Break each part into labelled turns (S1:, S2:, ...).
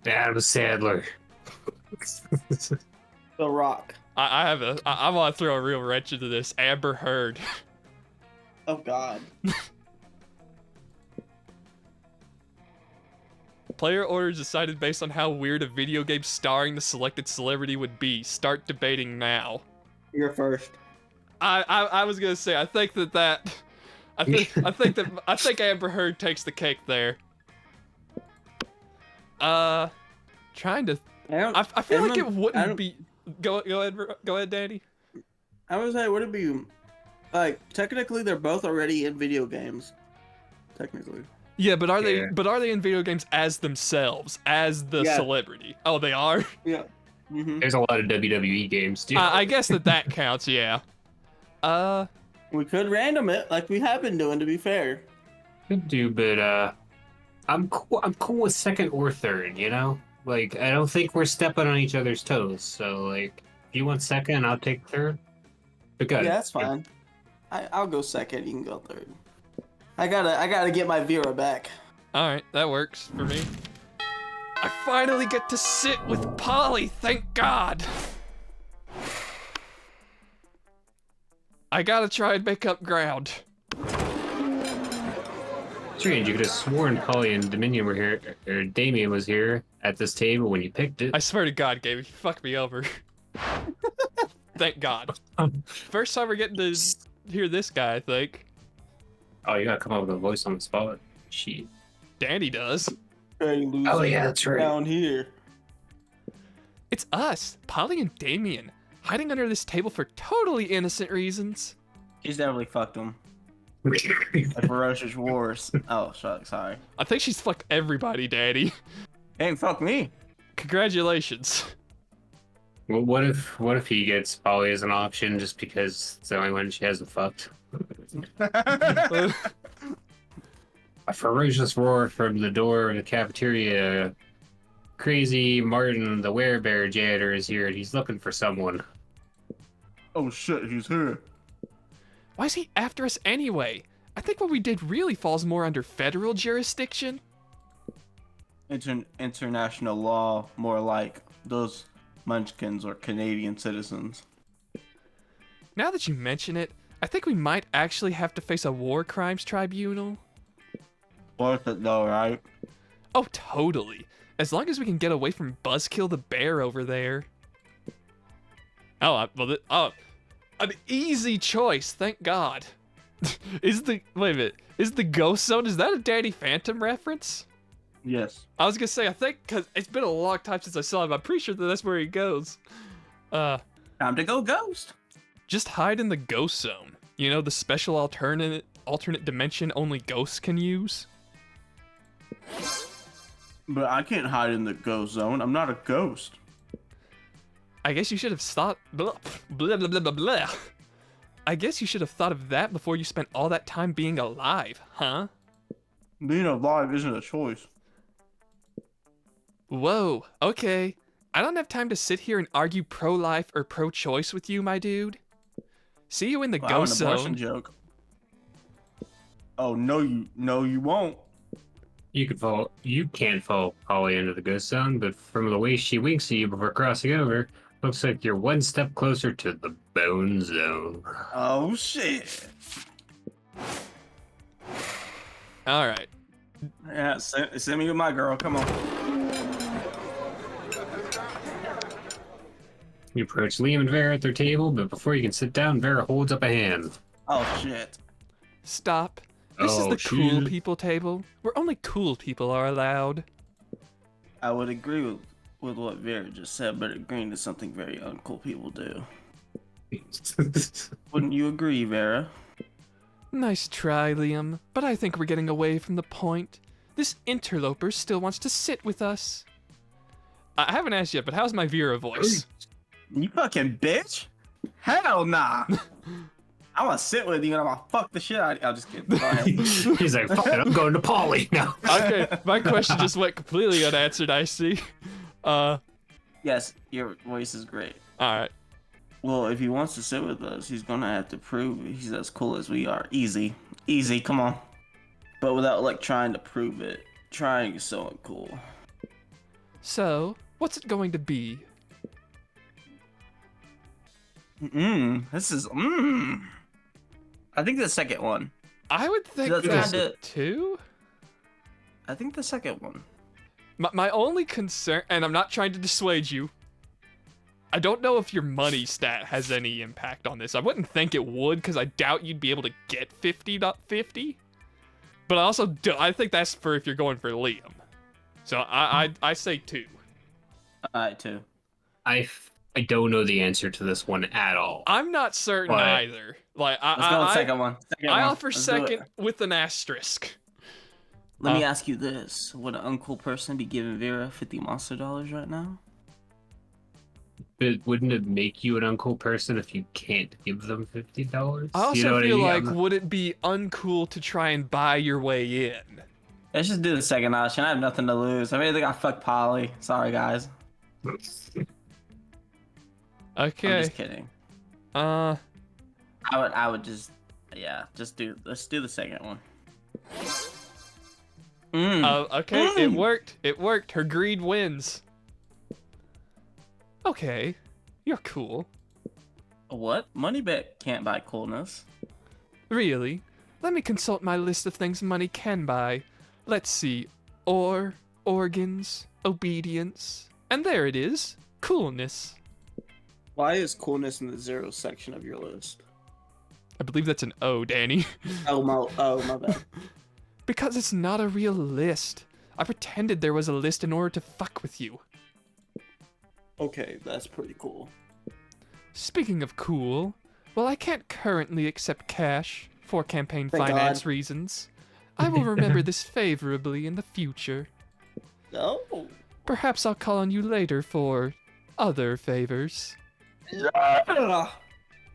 S1: Adam Sandler.
S2: The Rock.
S3: I want to throw a real wrench into this. Amber Heard.
S2: Oh God.
S3: Player orders decided based on how weird a video game starring the selected celebrity would be. Start debating now.
S2: You're first.
S3: I was gonna say I think I think Amber Heard takes the cake there. Trying to. I feel like it wouldn't be. Go ahead, Danny.
S2: I would say, would it be like technically they're both already in video games. Technically.
S3: Yeah, but are they?
S1: Yeah.
S3: But are they in video games as themselves, as the celebrity? Oh, they are.
S2: Yeah. Mm-hmm.
S1: There's a lot of WWE games too.
S3: I guess that counts. Yeah.
S2: We could random it like we have been doing. To be fair.
S1: Could do, but I'm cool with second or third. You know, like I don't think we're stepping on each other's toes. So like, if you want second, I'll take third. But
S2: Yeah, that's fine. I'll go second. You can go third. I gotta get my Vera back.
S3: All right, that works for me. I finally get to sit with Polly. Thank God. I gotta try and make up ground.
S1: Strange, you could have sworn Polly and Dominion were here, or Damien was here at this table when you picked it.
S3: I swear to God, Gabe, you fucked me over. Thank God. First time we're getting to hear this guy, I think.
S1: Oh, you gotta come up with a voice on the spot. Shit.
S3: Danny does.
S1: Oh yeah, that's right.
S2: Down here.
S3: It's us, Polly and Damien, hiding under this table for totally innocent reasons.
S2: She's definitely fucked him. The ferocious wars. Oh, sorry.
S3: I think she's fucked everybody, Daddy.
S2: Ain't fuck me.
S3: Congratulations.
S1: Well, what if he gets Polly as an option just because it's the only one she hasn't fucked? A ferocious roar from the door of the cafeteria. Crazy Martin, the werebear janitor, is here, and he's looking for someone.
S2: Oh shit, he's here.
S3: Why is he after us anyway? I think what we did really falls more under federal jurisdiction.
S2: International law, more like those munchkins or Canadian citizens.
S3: Now that you mention it, I think we might actually have to face a war crimes tribunal.
S2: Worth it though, right?
S3: Oh, totally. As long as we can get away from Buzzkill the bear over there. An easy choice, thank God. Wait a minute, is the Ghost Zone, is that a Danny Phantom reference?
S2: Yes.
S3: I was gonna say, I think, because it's been a long time since I saw him, I'm pretty sure that that's where he goes.
S2: Time to go ghost.
S3: Just hide in the Ghost Zone. You know, the special alternate dimension only ghosts can use?
S2: But I can't hide in the ghost zone. I'm not a ghost.
S3: I guess you should have thought, blah, blah, blah, blah, blah, blah. I guess you should have thought of that before you spent all that time being alive, huh?
S2: Being alive isn't a choice.
S3: Whoa, okay. I don't have time to sit here and argue pro-life or pro-choice with you, my dude. See you in the Ghost
S2: An abortion
S3: Zone.
S2: joke. Oh no, you won't.
S1: You can't follow Polly into the Ghost Zone, but from the way she winks at you before crossing over, looks like you're one step closer to the Bone Zone.
S2: Oh shit.
S3: All right.
S2: Yeah, send me with my girl. Come on.
S1: You approach Liam and Vera at their table, but before you can sit down, Vera holds up a hand.
S2: Oh shit.
S3: Stop. This is
S1: Oh,
S3: the cool
S1: shit.
S3: people table, where only cool people are allowed.
S2: I would agree with what Vera just said, but agreeing to something very uncool people do. Wouldn't you agree, Vera?
S3: Nice try, Liam, but I think we're getting away from the point. This interloper still wants to sit with us. I haven't asked yet, but how's my Vera voice?
S2: You fucking bitch? Hell nah. I want to sit with you and I'm gonna fuck the shit out of you. I'll just kidding. Go ahead.
S1: He's like, fuck it, I'm going to Polly now.
S3: Okay, my question just went completely unanswered, I see.
S2: Yes, your voice is great.
S3: Alright.
S2: Well, if he wants to sit with us, he's gonna have to prove he's as cool as we are. Easy. Easy, come on. But without, like, trying to prove it. Trying is so uncool.
S3: So, what's it going to be?
S2: This is I think the second one.
S3: I would think
S2: That's
S3: there's
S2: kinda-
S3: two.
S2: I think the second one.
S3: My only concern, and I'm not trying to dissuade you, I don't know if your money stat has any impact on this. I wouldn't think it would, because I doubt you'd be able to get 50.50. But I think that's for if you're going for Liam. So I say 2.
S2: Alright, 2.
S1: I don't know the answer to this one at all.
S3: I'm not certain
S1: What?
S3: either. Like
S2: Let's go with second one.
S3: I offer
S2: Let's do it.
S3: second with an asterisk.
S2: Let me ask you this: would an uncool person be giving Vera $50 monster dollars right now?
S1: But wouldn't it make you an uncool person if you can't give them $50?
S3: I also
S1: You know what
S3: feel
S1: I mean?
S3: like, would it be uncool to try and buy your way in?
S2: Let's just do the second option. I have nothing to lose. I mean, I think I fuck Polly. Sorry, guys.
S3: Okay.
S2: I'm just kidding. I would just, yeah, let's do the second one.
S3: Okay, it worked. It worked. Her greed wins. Okay, you're cool.
S2: What? Money bet can't buy coolness.
S3: Really? Let me consult my list of things money can buy. Let's see. Ore, organs, obedience. And there it is. Coolness.
S4: Why is coolness in the 0 section of your list?
S3: I believe that's an O, Danny.
S4: Oh my bad.
S3: Because it's not a real list. I pretended there was a list in order to fuck with you.
S4: Okay, that's pretty cool.
S3: Speaking of cool, well, I can't currently accept cash for campaign
S4: Thank
S3: finance
S4: God.
S3: reasons. I will remember this favorably in the future.
S4: No.
S3: Perhaps I'll call on you later for other favors.
S4: Yeah.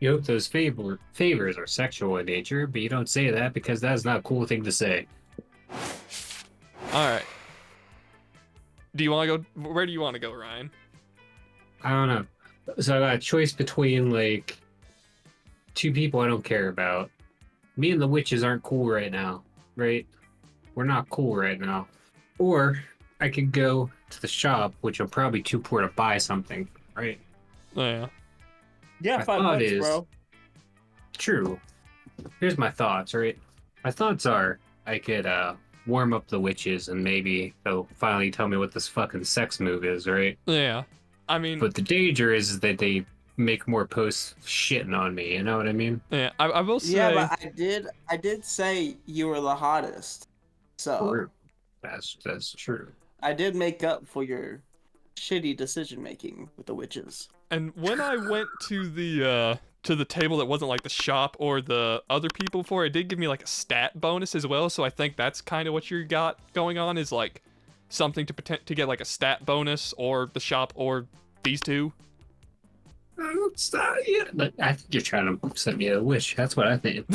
S1: You hope those favors are sexual in nature, but you don't say that because that's not a cool thing to say.
S3: All right. Do you want to go? Where do you want to go, Ryan?
S1: I don't know. So I got a choice between like 2 people I don't care about. Me and the witches aren't cool right now, right? We're not cool right now. Or I could go to the shop, which I'm probably too poor to buy something, right?
S3: Oh, yeah.
S4: Yeah,
S1: My
S4: 5
S1: thought
S4: bucks,
S1: is-
S4: bro.
S1: True. Here's my thoughts, right? My thoughts are I could warm up the witches and maybe they'll finally tell me what this fucking sex move is, right?
S3: Yeah. I mean,
S1: But the danger is that they make more posts shitting on me, you know what I mean?
S3: yeah. I will say.
S4: Yeah, but I did say you were the hottest. So
S1: True. That's true.
S4: I did make up for your shitty decision making with the witches.
S3: And when I went to the table that wasn't like the shop or the other people for, it did give me like a stat bonus as well. So I think that's kind of what you got going on, is like something to get like a stat bonus, or the shop, or these two.
S1: Yeah, but I think you're trying to send me a wish. That's what I think.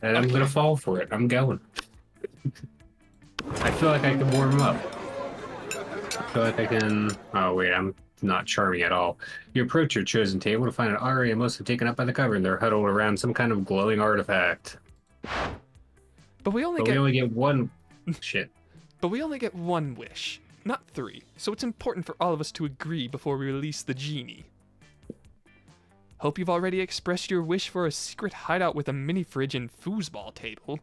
S1: And I'm gonna fall for it. I'm going. I feel like I can warm up. I feel like I can. Oh wait, I'm not charming at all. You approach your chosen table to find an area mostly taken up by the cover, and they're huddled around some kind of glowing artifact.
S3: But we only
S1: But
S3: get
S1: we only get one. Shit.
S3: But we only get one wish, not 3. So it's important for all of us to agree before we release the genie. Hope you've already expressed your wish for a secret hideout with a mini fridge and foosball table.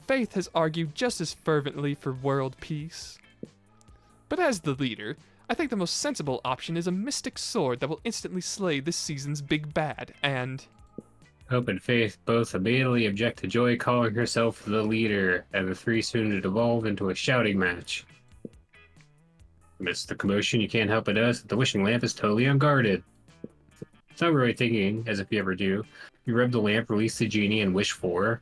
S3: Faith has argued just as fervently for world peace. But as the leader, I think the most sensible option is a mystic sword that will instantly slay this season's big bad, and...
S1: Hope and Faith both immediately object to Joy calling herself the leader, and the 3 soon to devolve into a shouting match. Amidst the commotion, you can't help but notice that the wishing lamp is totally unguarded. It's not really thinking, as if you ever do. You rub the lamp, release the genie, and wish for...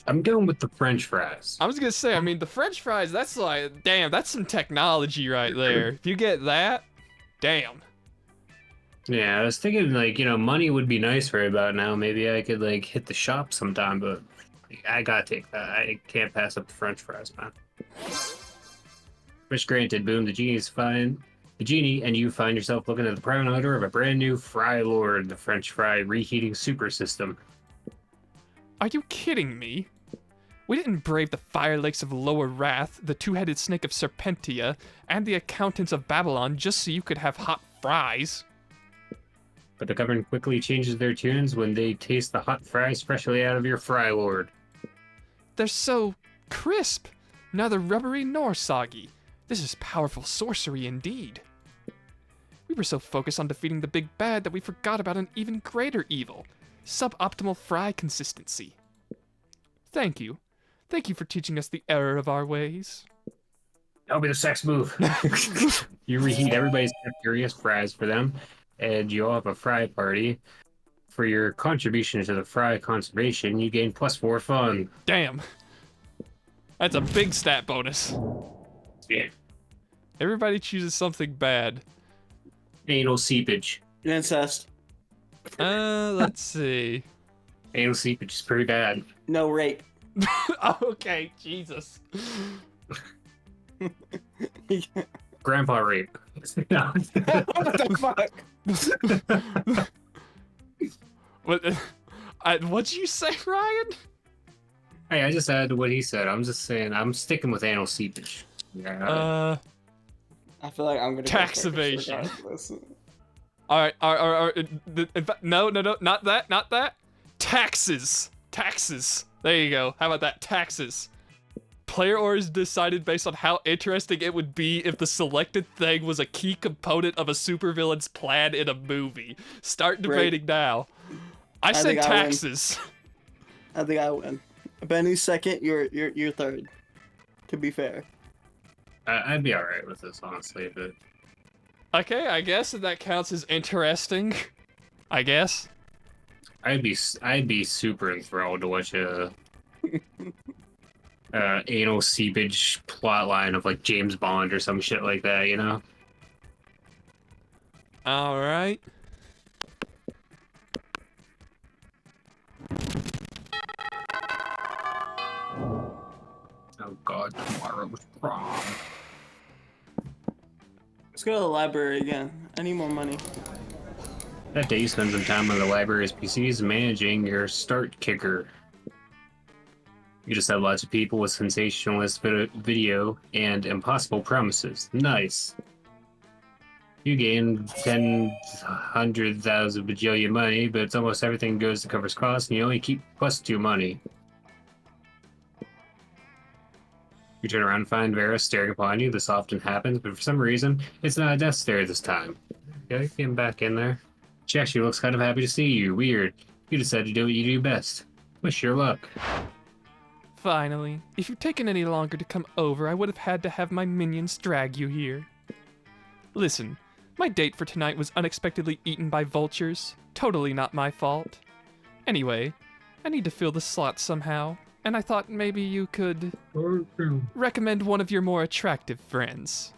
S1: I'm going with the French fries.
S3: I was gonna say, I mean, the French fries, that's like, damn, that's some technology right there. If you get that, damn.
S1: Yeah, I was thinking, like, you know, money would be nice right about now. Maybe I could, like, hit the shop sometime, but I gotta take that. I can't pass up the French fries, man. Wish granted, boom, the genie's fine. The genie and you find yourself looking at the proud owner of a brand new Fry Lord, the French fry reheating super system.
S3: Are you kidding me? We didn't brave the fire lakes of Lower Wrath, the two-headed snake of Serpentia, and the accountants of Babylon just so you could have hot fries.
S1: But the government quickly changes their tunes when they taste the hot fries freshly out of your fry lord.
S3: They're so crisp, neither rubbery nor soggy. This is powerful sorcery indeed. We were so focused on defeating the big bad that we forgot about an even greater evil, suboptimal fry consistency. Thank you. Thank you for teaching us the error of our ways.
S1: That'll be the sex move. You reheat everybody's curious fries for them, and you all have a fry party. For your contribution to the fry conservation, you gain +4 fun.
S3: Damn. That's a big stat bonus.
S1: Yeah.
S3: Everybody chooses something bad.
S1: Anal seepage.
S4: Incest.
S3: Let's see.
S1: Anal seepage is pretty bad.
S4: No rape.
S3: Okay, Jesus.
S1: Grandpa rape. No.
S4: What the fuck?
S3: What'd you say, Ryan?
S1: Hey, I just added what he said. I'm just saying, I'm sticking with anal seepage. Yeah.
S4: I feel like I'm gonna
S3: Tax
S4: go first
S3: evasion.
S4: regardless.
S3: All right. In fact, no, not that. Taxes. There you go. How about that? Taxes. Player orders decided based on how interesting it would be if the selected thing was a key component of a supervillain's plan in a movie. Start debating now. I said
S4: think I win.
S3: taxes.
S4: I think I win. Benny's second. You're third. To be fair.
S1: I'd be alright with this, honestly, but
S3: Okay, I guess that counts as interesting. I guess.
S1: I'd be super enthralled to watch a anal seepage plotline of like James Bond or some shit like that, you know?
S3: All right.
S1: Oh god, tomorrow's prom.
S4: Let's go to the library again. I need more money.
S1: That day you spend some time on the library's PCs managing your start kicker. You just have lots of people with sensationalist video and impossible promises. Nice. You gain 100,000 bajillion money, but it's almost everything goes to covers costs, and you only keep +2 money. You turn around and find Vera staring upon you. This often happens, but for some reason, it's not a death stare this time. Okay, getting back in there. She actually looks kind of happy to see you. Weird. You decided to do what you do best. Wish your luck.
S3: Finally. If you'd taken any longer to come over, I would have had to have my minions drag you here. Listen, my date for tonight was unexpectedly eaten by vultures. Totally not my fault. Anyway, I need to fill the slot somehow, and I thought maybe you could recommend one of your more attractive friends.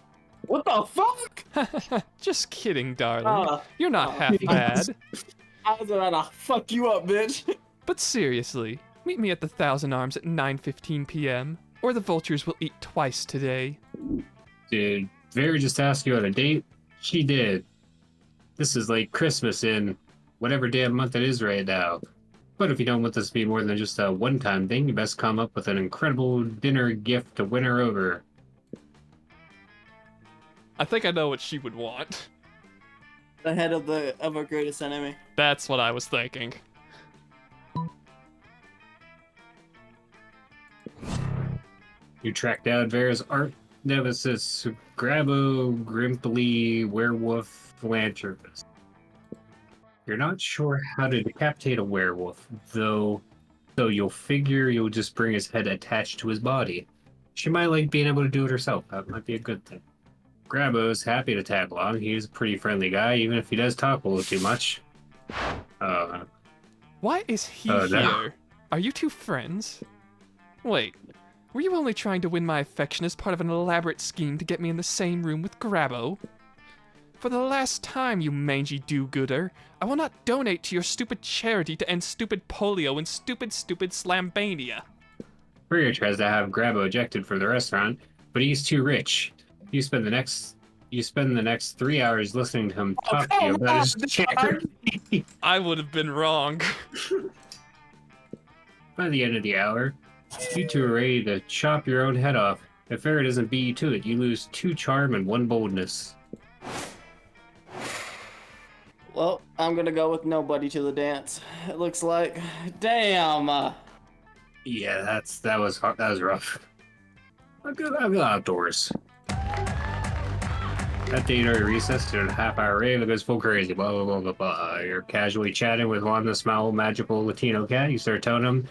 S4: What the fuck?
S3: Just kidding, darling. You're not half
S4: yes.
S3: bad.
S4: I was about to fuck you up, bitch.
S3: But seriously, meet me at the Thousand Arms at 9:15 p.m., or the vultures will eat twice today.
S1: Did Vera just ask you on a date? She did. This is like Christmas in whatever damn month it is right now. But if you don't want this to be more than just a one-time thing, you best come up with an incredible dinner gift to win her over.
S3: I think I know what she would want.
S4: The head of our greatest enemy.
S3: That's what I was thinking.
S1: You track down Vera's art nemesis, Grabo Grimply Werewolf Philanthropist. You're not sure how to decapitate a werewolf, though, so you'll figure you'll just bring his head attached to his body. She might like being able to do it herself. That might be a good thing. Grabo's happy to tag along. He's a pretty friendly guy, even if he does talk a little too much.
S3: Why is he
S1: no.
S3: here? Are you two friends? Wait, were you only trying to win my affection as part of an elaborate scheme to get me in the same room with Grabo? For the last time, you mangy do-gooder, I will not donate to your stupid charity to end stupid polio and stupid Slambania.
S1: Courier tries to have Grabo ejected for the restaurant, but he's too rich. You spend the next 3 hours listening to him talk to you about his charity.
S3: I would have been wrong.
S1: By the end of the hour, You two are ready to chop your own head off. If Farrah doesn't beat you to it, you lose 2 charm and 1 boldness.
S4: Well, I'm gonna go with nobody to the dance. It looks like. Damn.
S1: Yeah, that was hard. That was rough. I'll go outdoors. After you recess to a half-hour rave, it goes full crazy. Blah blah blah blah blah. You're casually chatting with one of the small magical Latino cat. You start telling him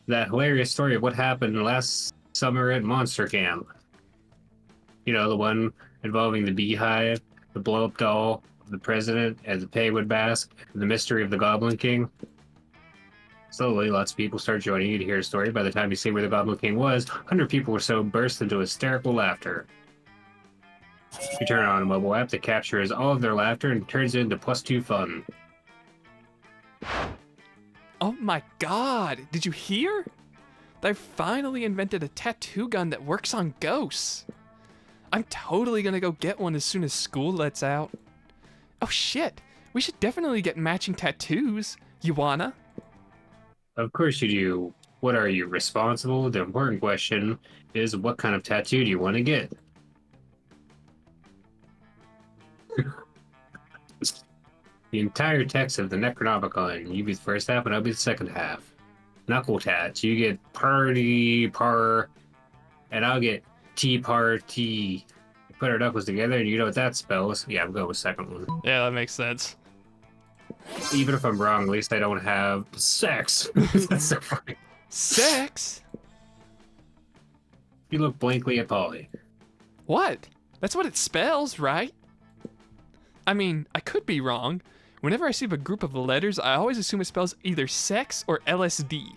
S1: that hilarious story of what happened last summer at Monster Camp. You know, the one involving the beehive, the blow-up doll, the president, and the Paywood Basque, and the mystery of the Goblin King. Slowly, lots of people start joining you to hear a story. By the time you see where the Goblin King was, 100 people or so burst into hysterical laughter. You turn on a mobile app that captures all of their laughter and turns it into +2 fun.
S3: Oh my god, did you hear? They finally invented a tattoo gun that works on ghosts. I'm totally gonna go get one as soon as school lets out. Oh shit, we should definitely get matching tattoos. You wanna?
S1: Of course you do. What are you, responsible? The important question is, what kind of tattoo do you want to get? The entire text of the Necronomicon. You be the first half and I'll be the second half. Knuckle tats. You get party, par, and I'll get tea. Put our knuckles together and you know what that spells. Yeah, I'm going with second one.
S3: Yeah, that makes sense.
S1: Even if I'm wrong, at least I don't have sex. That's so funny.
S3: Sex?
S1: You look blankly at Polly.
S3: What? That's what it spells, right? I mean, I could be wrong. Whenever I see a group of letters, I always assume it spells either sex or LSD.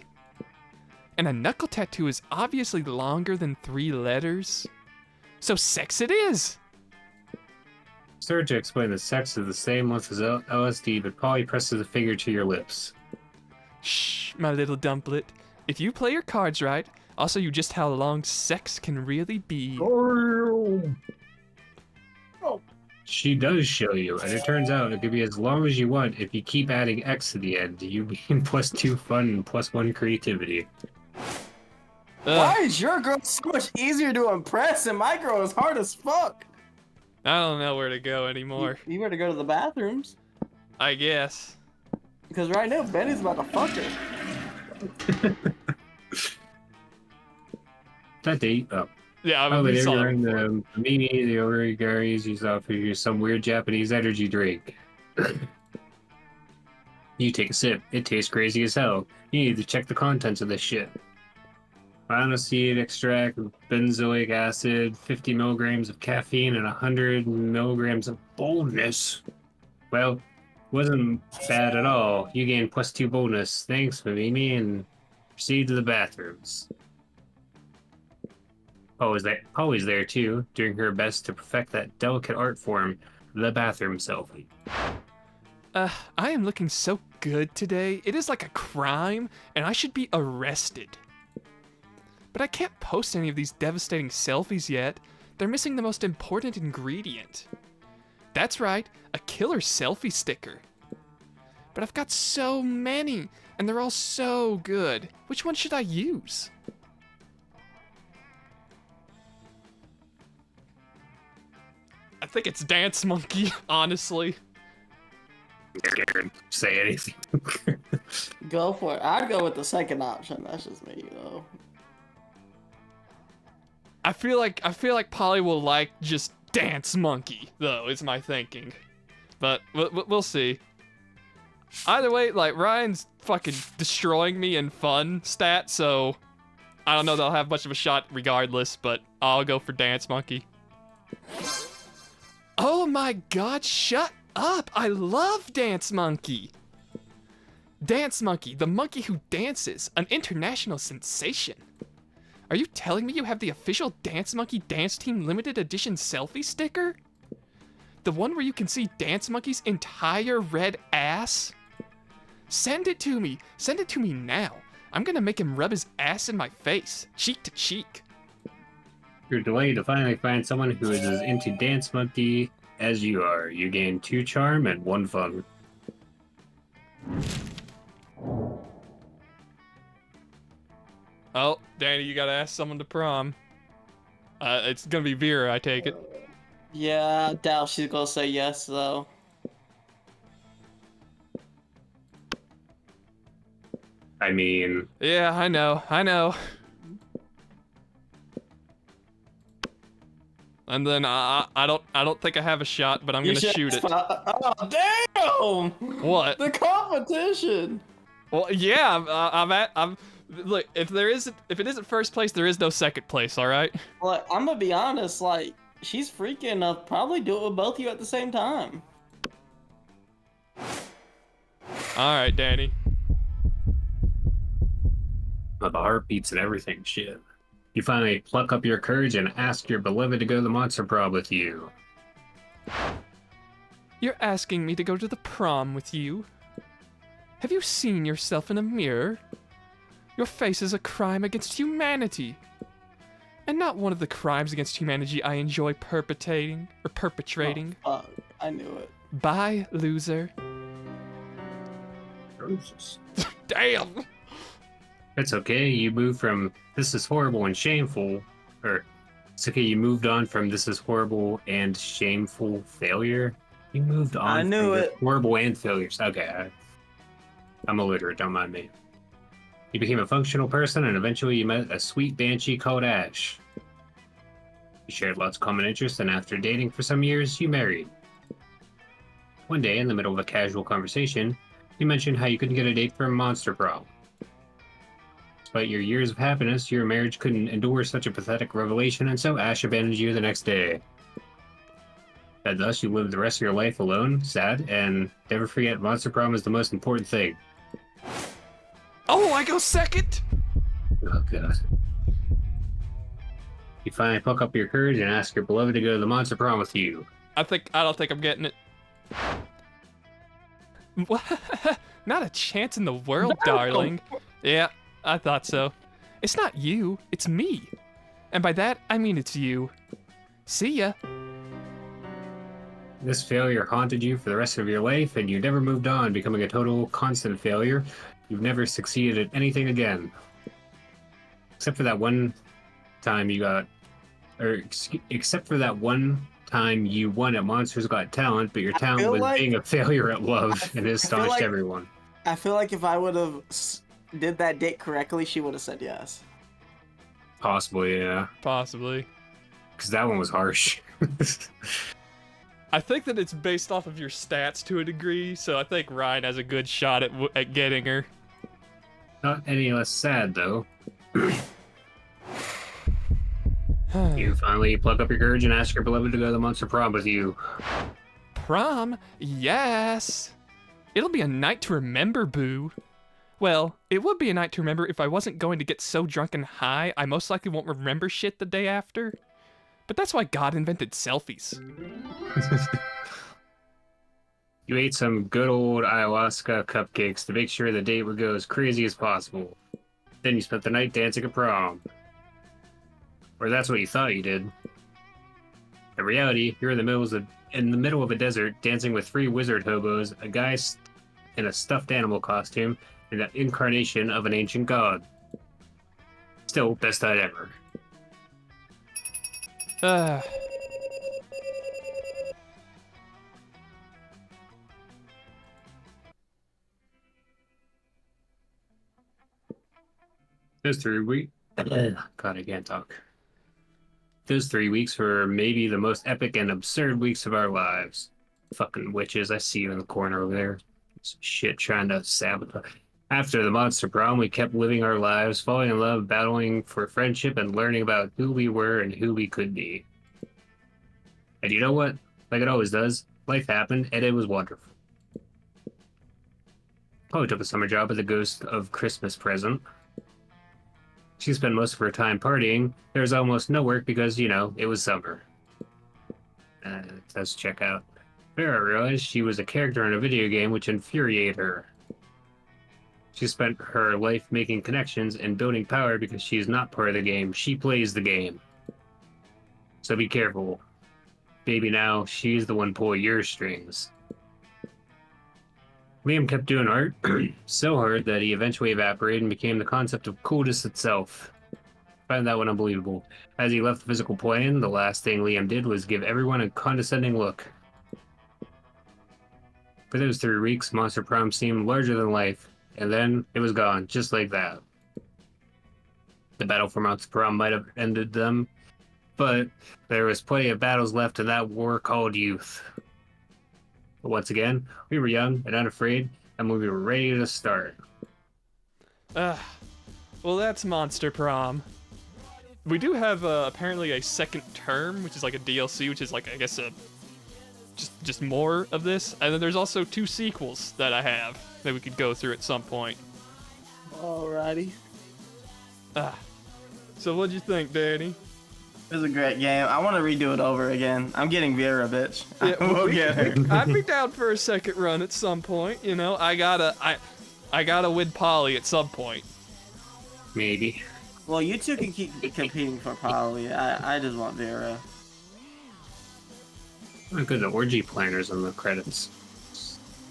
S3: And a knuckle tattoo is obviously longer than 3 letters. So sex it is!
S1: Serge explained that sex is the same length as LSD, but Polly presses a finger to your lips.
S3: Shh, my little dumplet. If you play your cards right, I'll show you just how long sex can really be.
S1: She does show you, and it turns out it could be as long as you want if you keep adding X to the end. You mean +2 fun and +1 creativity.
S4: Why is your girl so much easier to impress and my girl is hard as fuck?
S3: I don't know where to go anymore.
S4: You better go to the bathrooms.
S3: I guess.
S4: Because right now, Benny's about to fuck her.
S1: That date. Oh.
S3: Yeah,
S1: Oh,
S3: we
S1: they
S3: saw
S1: were
S3: it
S1: in
S3: before.
S1: the mini, the Origaris, you saw for you some weird Japanese energy drink. You take a sip, it tastes crazy as hell. You need to check the contents of this shit. Aniseed extract, benzoic acid, 50 milligrams of caffeine, and 100 milligrams of boldness. Well, wasn't bad at all. You gained +2 boldness. Thanks, Mimimi, and proceed to the bathrooms. Always there too, doing her best to perfect that delicate art form, the bathroom selfie.
S3: I am looking so good today. It is like a crime, and I should be arrested. But I can't post any of these devastating selfies yet. They're missing the most important ingredient. That's right, a killer selfie sticker. But I've got so many, and they're all so good. Which one should I use? I think it's Dance Monkey, honestly.
S1: Say anything.
S4: Go for it. I'd go with the second option. That's just me, though.
S3: I feel like Polly will like just Dance Monkey, though, is my thinking. But we'll see. Either way, like, Ryan's fucking destroying me in fun stat, so I don't know that I'll have much of a shot regardless, but I'll go for Dance Monkey. Oh my god, shut up! I love Dance Monkey! Dance Monkey, the monkey who dances, an international sensation. Are you telling me you have the official Dance Monkey Dance Team limited edition selfie sticker? The one where you can see Dance Monkey's entire red ass? Send it to me! Send it to me now! I'm gonna make him rub his ass in my face, cheek to cheek.
S1: You're delighted to finally find someone who is as into Dance Monkey as you are. You gain 2 charm and 1 fun.
S3: Oh, Danny, you gotta ask someone to prom. It's gonna be Vera, I take it.
S4: Yeah, I doubt she's gonna say yes though.
S1: I mean,
S3: Yeah, I know. And then I don't think I have a shot, but I'm
S4: You
S3: gonna
S4: should
S3: shoot it.
S4: Oh damn!
S3: What?
S4: The competition.
S3: Well, yeah, I'm. Look, if it isn't first place, there is no second place. All right.
S4: Like, I'm gonna be honest, like, she's freaky enough, probably do it with both of you at the same time.
S3: All right, Danny.
S1: the heartbeats and everything. Shit. You finally pluck up your courage and ask your beloved to go to the Monster Prom with you.
S3: You're asking me to go to the prom with you? Have you seen yourself in a mirror? Your face is a crime against humanity. And not one of the crimes against humanity I enjoy perpetrating.
S4: Oh, fuck. I knew it.
S3: Bye, loser. Damn!
S1: It's okay, you moved from this is horrible and shameful, or it's okay, you moved on from this is horrible and shameful failure. You moved on
S4: I knew
S1: from this
S4: it.
S1: horrible and failures. Okay, I'm illiterate, don't mind me. You became a functional person and eventually you met a sweet banshee called Ash. You shared lots of common interests and after dating for some years, you married. One day, in the middle of a casual conversation, you mentioned how you couldn't get a date for Monster Prom. Despite your years of happiness, your marriage couldn't endure such a pathetic revelation, and so Ash abandoned you the next day. And thus, you lived the rest of your life alone, sad, and never forget Monster Prom is the most important thing.
S3: Oh, I go second?
S1: Oh, God. You finally pluck up your courage and ask your beloved to go to the Monster Prom with you.
S3: I don't think I'm getting it. Not a chance in the world, darling. Yeah, I thought so. It's not you, it's me. And by that, I mean it's you. See ya.
S1: This failure haunted you for the rest of your life, and you never moved on, becoming a total, constant failure. You've never succeeded at anything again. Except for that one time you got... except for that one time you won at Monsters Got Talent, but your talent was being a failure at love, and it astonished everyone.
S4: I feel like if I would have did that date correctly, she would have said yes.
S1: Possibly, yeah.
S3: Possibly.
S1: Because that one was harsh.
S3: I think that it's based off of your stats to a degree, so I think Ryan has a good shot at getting her.
S1: Not any less sad, though. You finally pluck up your courage and ask your beloved to go to the Monster Prom with you.
S3: Prom? Yes! It'll be a night to remember, boo. Well, it would be a night to remember if I wasn't going to get so drunk and high I most likely won't remember shit the day after. But that's why God invented selfies.
S1: You ate some good old ayahuasca cupcakes to make sure the date would go as crazy as possible. Then you spent the night dancing at prom. Or that's what you thought you did. In reality, you're in the middle of a desert, dancing with 3 wizard hobos, a guy in a stuffed animal costume, and an incarnation of an ancient god. Still, best night ever. Those 3 weeks... God, I can't talk. Those 3 weeks were maybe the most epic and absurd weeks of our lives. Fucking witches, I see you in the corner over there. Some shit trying to sabotage. After the Monster Prom, we kept living our lives, falling in love, battling for friendship, and learning about who we were and who we could be. And you know what? Like it always does, life happened, and it was wonderful. Chloe took a summer job at the Ghost of Christmas Present. She spent most of her time partying. There was almost no work because, you know, it was summer. Let's check out. Vera realized she was a character in a video game which infuriated her. She spent her life making connections and building power because she is not part of the game. She plays the game. So be careful. Baby, now she's the one pulling your strings. Liam kept doing art so hard that he eventually evaporated and became the concept of coolness itself. I find that one unbelievable. As he left the physical plane, the last thing Liam did was give everyone a condescending look. For those 3 weeks, Monster Prom seemed larger than life, and then it was gone, just like that. The battle for Monster Prom might have ended them, but there was plenty of battles left in that war called youth. But once again, we were young and unafraid, and we were ready to start.
S3: Well, that's Monster Prom. We do have apparently a second term, which is like a DLC, which is like, I guess, just more of this. And then there's also 2 sequels that I have that we could go through at some point.
S4: Alrighty.
S3: So what'd you think, Danny?
S2: It was a great game. I want to redo it over again. I'm getting Vera, bitch.
S3: Yeah,
S2: We'll get her.
S3: I'd be down for a second run at some point. You know, I gotta win Polly at some point.
S1: Maybe.
S2: Well, you two can keep competing for Polly. I just want Vera.
S1: Look at the orgy planners on the credits.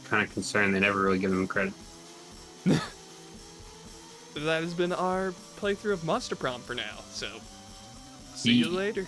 S1: Kind of concerned they never really give them credit.
S3: That has been our playthrough of Monster Prom for now, so see you later.